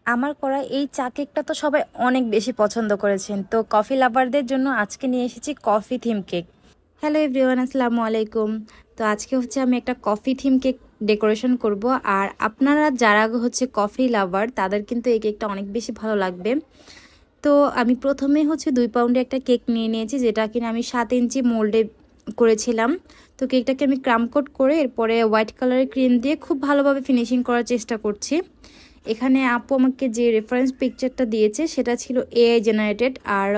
আমার করা এই চা কেকটা তো সবাই অনেক বেশি পছন্দ করেছেন। তো কফি লাভারদের জন্য আজকে নিয়ে এসেছি coffee theme cake. Hello everyone, আসসালামু আলাইকুম। তো আজকে হচ্ছে আমি একটা কফি থিম কেক ডেকোরেশন করব। আর আপনারা যারা হচ্ছে কফি লাভার তাদের কিন্তু এই কেকটা অনেক বেশি ভালো লাগবে। তো আমি প্রথমে হচ্ছে 2 পাউন্ডে একটা কেক নিয়ে নিয়েছি, যেটা কিনা আমি 7 ইঞ্চি মোল্ডে করেছিলাম। তো কেকটাকে আমি ক্রাম কোট করে এরপরে হোয়াইট কালারের ক্রিম দিয়ে খুব ভালোভাবে ফিনিশিং করার চেষ্টা করছি। এখানে আপু আমাকে যে রেফারেন্স পিকচারটা দিয়েছে সেটা ছিল এআই জেনারেটেড। আর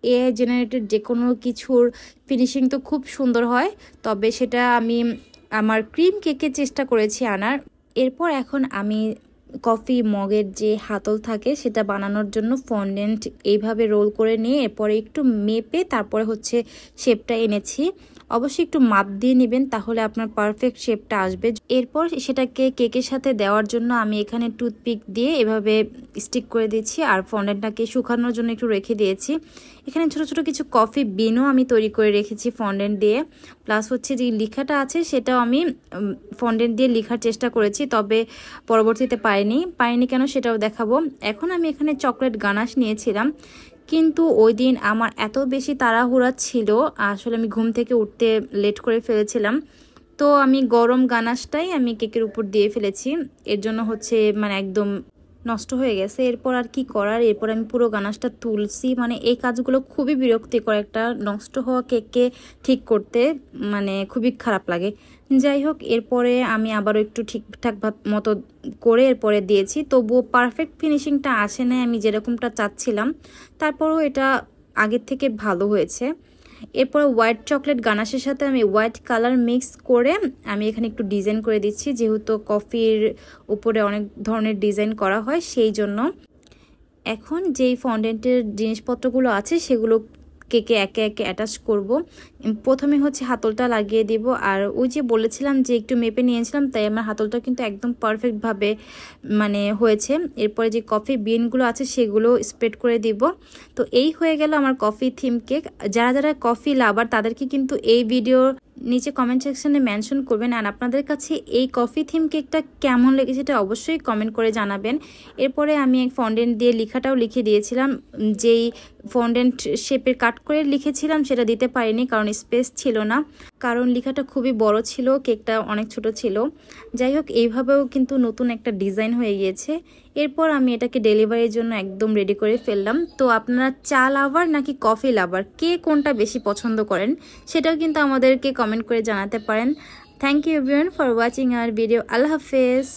এআই জেনারেটেড যে কোনো কিছুর ফিনিশিং তো খুব সুন্দর হয়, তবে সেটা আমি আমার ক্রিম কেকে চেষ্টা করেছি আনার। এরপর এখন আমি কফি মগের যে হাতল থাকে সেটা বানানোর জন্য ফন্ডেন্ট এইভাবে রোল করে নিয়ে এরপরে একটু মেপে তারপরে হচ্ছে শেপটা এনেছি। অবশ্যই একটু মাপ দিয়ে নেবেন, তাহলে আপনার পারফেক্ট শেপটা আসবে। এরপর সেটাকে কেকের সাথে দেওয়ার জন্য আমি এখানে টুথপিক দিয়ে এভাবে স্টিক করে দিচ্ছি আর ফন্ডেন্টটাকে শুকানোর জন্য একটু রেখে দিয়েছি। এখানে ছোট ছোট কিছু কফি বিনও আমি তৈরি করে রেখেছি ফন্ডেন্ট দিয়ে। প্লাস হচ্ছে যে লেখাটা আছে সেটাও আমি ফন্ডেন্ট দিয়ে লেখার চেষ্টা করেছি, তবে পরবর্তীতে পারিনি কেন সেটাও দেখাবো। এখন আমি এখানে চকলেট গানাশ নিয়েছিলাম, কিন্তু ওই দিন আমার এত বেশি তাড়াহুড়া ছিল, আসলে আমি ঘুম থেকে উঠতে লেট করে ফেলেছিলাম। তো আমি গরম গানাশটাই আমি কেকের উপর দিয়ে ফেলেছি, এর জন্য হচ্ছে মানে একদম নষ্ট হয়ে গেছে। এরপর আর কি করার, এরপর আমি পুরো গানাশটা তুলছি। মানে এই কাজগুলো খুবই বিরক্তিকর, একটা নষ্ট হওয়া কেককে ঠিক করতে মানে খুবই খারাপ লাগে। যাই হোক, এরপরে আমি আবারও একটু ঠিকঠাক মতো করে এরপরে দিয়েছি, তবুও পারফেক্ট ফিনিশিংটা আসে না আমি যেরকমটা চাচ্ছিলাম। তারপরও এটা আগের থেকে ভালো হয়েছে। এরপর হোয়াইট চকলেট গানাশের সাথে আমি হোয়াইট কালার মিক্স করে আমি এখানে একটু ডিজাইন করে দিচ্ছি, যেহেতু কফির উপরে অনেক ধরনের ডিজাইন করা হয় সেই জন্য। এখন যেই ফন্ডেন্টের জিনিসপত্রগুলো আছে সেগুলো কেকে একে একে অ্যাটাচ করব। প্রথমে হচ্ছে হাতলটা লাগিয়ে দিব, আর ওই যে বলেছিলাম যে একটু মেপে নিয়েছিলাম, তাই আমার হাতলটা কিন্তু একদম পারফেক্টভাবে মানে হয়েছে। এরপরে যে কফি বিনগুলো আছে সেগুলো স্প্রেড করে দিব। তো এই হয়ে গেল আমার কফি থিম কেক। যারা যারা কফি লাভার তাদেরকে কিন্তু এই ভিডিও নিচে কমেন্ট সেকশনে মেনশন করবেন, আর আপনাদের কাছে এই কফি থিম কেকটা কেমন লেগেছে সেটা অবশ্যই কমেন্ট করে জানাবেন। এরপরে আমি এক ফন্ডেন্ট দিয়ে লেখাটাও লিখে দিয়েছিলাম, যেই ফন্ডেন্ট শেপের কাট করে লিখেছিলাম সেটা দিতে পারিনি কারণ স্পেস ছিল না, কারণ লেখাটা খুবই বড় ছিল, কেকটা অনেক ছোট ছিল। যাই হোক, এইভাবেও কিন্তু নতুন একটা ডিজাইন হয়ে গিয়েছে। এরপর আমি এটাকে ডেলিভারির জন্য একদম রেডি করে ফেললাম। তো আপনারা চা লাভার নাকি কফি লাভার, কে কোনটা বেশি পছন্দ করেন সেটাও কিন্তু আমাদেরকে কমেন্ট করে জানাতে পারেন। Thank you everyone for watching our video. আল্লাহ হাফেজ।